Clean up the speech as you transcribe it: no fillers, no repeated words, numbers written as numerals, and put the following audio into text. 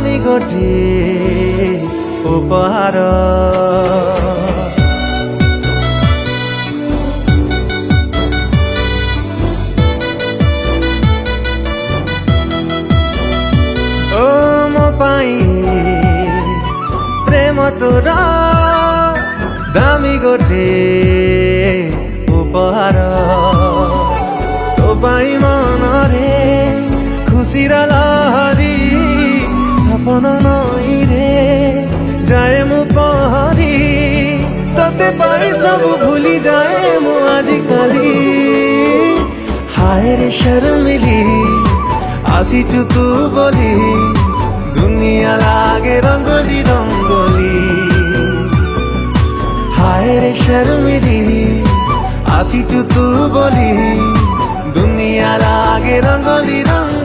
दामी गोटे उपहार ओ मो पाई प्रेम तोर दामी गोटे उपहार तो पाई मनरे खुशीर लहरी सपन नई रे जाए मु पहरी तते पाई सब भूली जाए मु आजिकाली हाय रे शर्मिली आसीचु तू बोली दुनिया लागे रंगोली रंगोली हाय रे शर्मिली आसीचु तू बोली दुनिया लागे रंगोली रंगोली